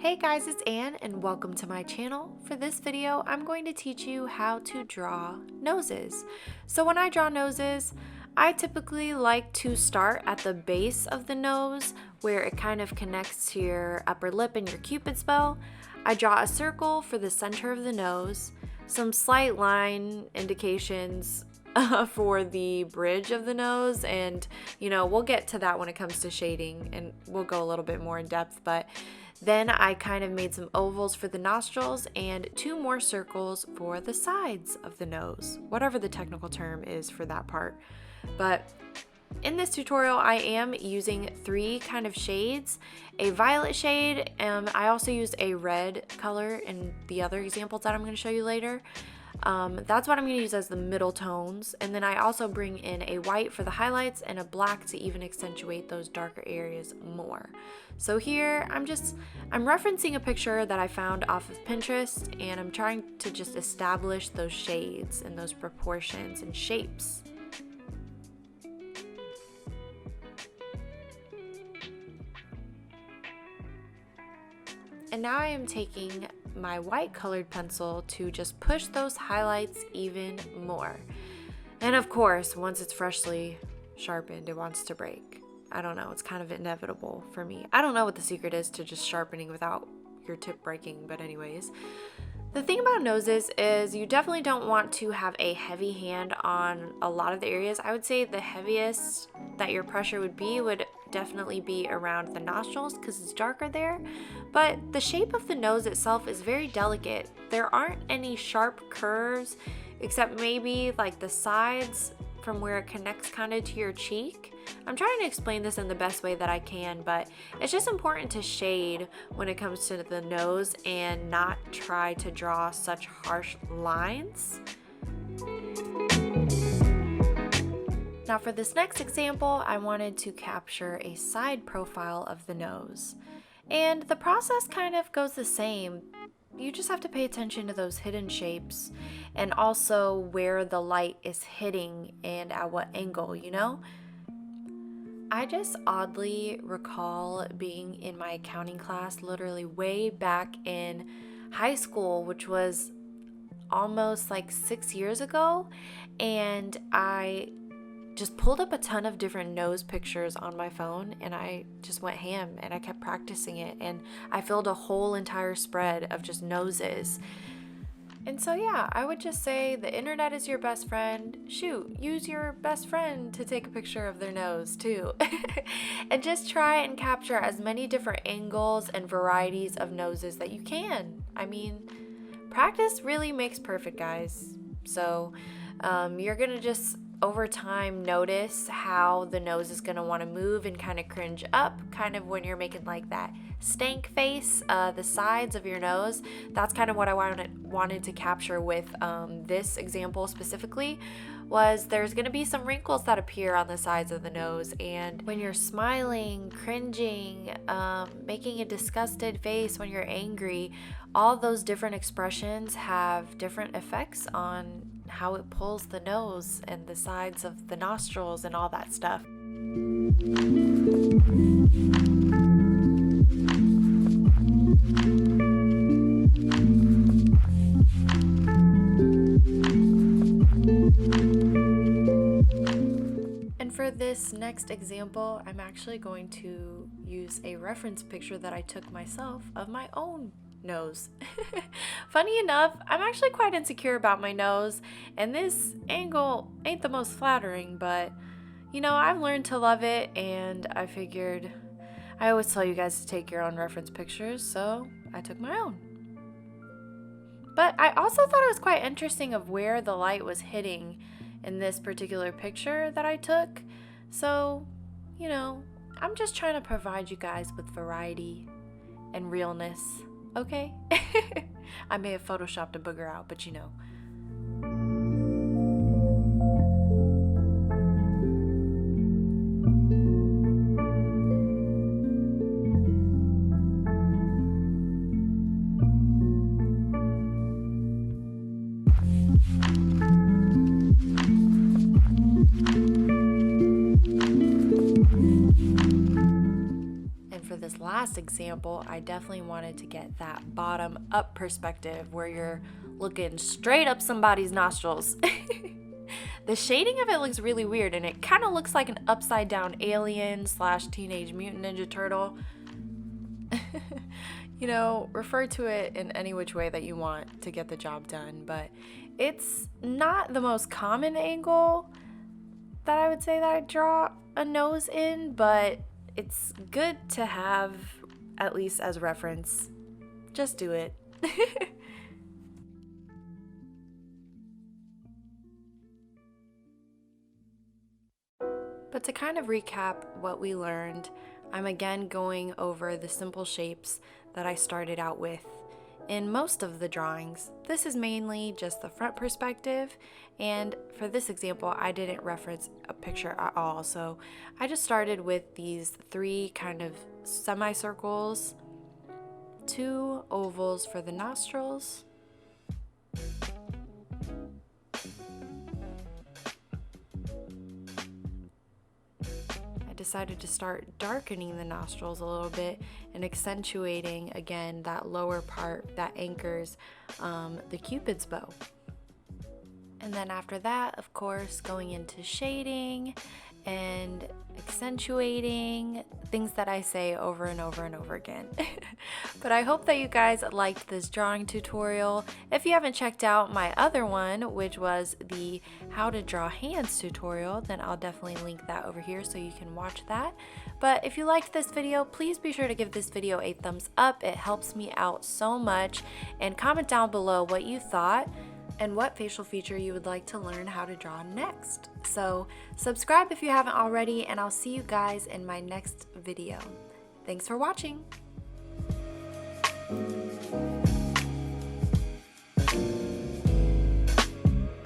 Hey guys, it's Anne and welcome to my channel. For this video, I'm going to teach you how to draw noses. So when I draw noses, I typically like to start at the base of the nose where it kind of connects to your upper lip and your Cupid's bow. I draw a circle for the center of the nose, some slight line indications for the bridge of the nose, and we'll get to that when it comes to shading and we'll go a little bit more in depth, but then I kind of made some ovals for the nostrils and two more circles for the sides of the nose, whatever the technical term is for that part. But in this tutorial, I am using three kind of shades, a violet shade, and I also used a red color in the other examples that I'm going to show you later. That's what I'm going to use as the middle tones, and then I also bring in a white for the highlights and a black to even accentuate those darker areas more. So here I'm referencing a picture that I found off of Pinterest, and I'm trying to just establish those shades and those proportions and shapes. And now I am taking my white colored pencil to just push those highlights even more. And of course, once it's freshly sharpened, it wants to break. I don't know, it's kind of inevitable for me. I don't know what the secret is to just sharpening without your tip breaking, but anyways. The thing about noses is you definitely don't want to have a heavy hand on a lot of the areas. I would say the heaviest that your pressure would definitely be around the nostrils because it's darker there, but the shape of the nose itself is very delicate. There aren't any sharp curves except maybe like the sides from where it connects kind of to your cheek. I'm trying to explain this in the best way that I can, but it's just important to shade when it comes to the nose and not try to draw such harsh lines. Now for this next example, I wanted to capture a side profile of the nose. And the process kind of goes the same. You just have to pay attention to those hidden shapes and also where the light is hitting and at what angle, I just oddly recall being in my accounting class literally way back in high school, which was almost like 6 years ago, and I just pulled up a ton of different nose pictures on my phone and I just went ham and I kept practicing it, and I filled a whole entire spread of just noses. And so yeah, I would just say the internet is your best friend. Shoot, use your best friend to take a picture of their nose too. And just try and capture as many different angles and varieties of noses that you can. I mean, practice really makes perfect, guys. So you're gonna just over time notice how the nose is going to want to move and kind of cringe up, kind of when you're making like that stank face, the sides of your nose. That's kind of what I wanted to capture with this example specifically, was there's going to be some wrinkles that appear on the sides of the nose, and when you're smiling, cringing, making a disgusted face when you're angry, all those different expressions have different effects on how it pulls the nose and the sides of the nostrils and all that stuff. And for this next example, I'm actually going to use a reference picture that I took myself of my own nose. Funny enough, I'm actually quite insecure about my nose, and this angle ain't the most flattering, but I've learned to love it, and I figured I always tell you guys to take your own reference pictures, so I took my own. But I also thought it was quite interesting of where the light was hitting in this particular picture that I took. So, I'm just trying to provide you guys with variety and realness. Okay? I may have photoshopped a booger out, but last example, I definitely wanted to get that bottom up perspective where you're looking straight up somebody's nostrils. The shading of it looks really weird, and it kind of looks like an upside down alien / Teenage Mutant Ninja Turtle. You know, refer to it in any which way that you want to get the job done, but it's not the most common angle that I would say that I draw a nose in, but it's good to have at least as reference. Just do it. But to kind of recap what we learned, I'm again going over the simple shapes that I started out with in most of the drawings. This is mainly just the front perspective, and for this example, I didn't reference a picture at all, so I just started with these 3 kind of semicircles, 2 ovals for the nostrils, decided to start darkening the nostrils a little bit and accentuating again that lower part that anchors the Cupid's bow. And then after that, of course, going into shading and accentuating things that I say over and over and over again. But I hope that you guys liked this drawing tutorial. If you haven't checked out my other one, which was the how to draw hands tutorial, then I'll definitely link that over here so you can watch that. But if you liked this video, please be sure to give this video a thumbs up. It helps me out so much. And comment down below what you thought and what facial feature you would like to learn how to draw next. So subscribe if you haven't already, and I'll see you guys in my next video. Thanks for watching.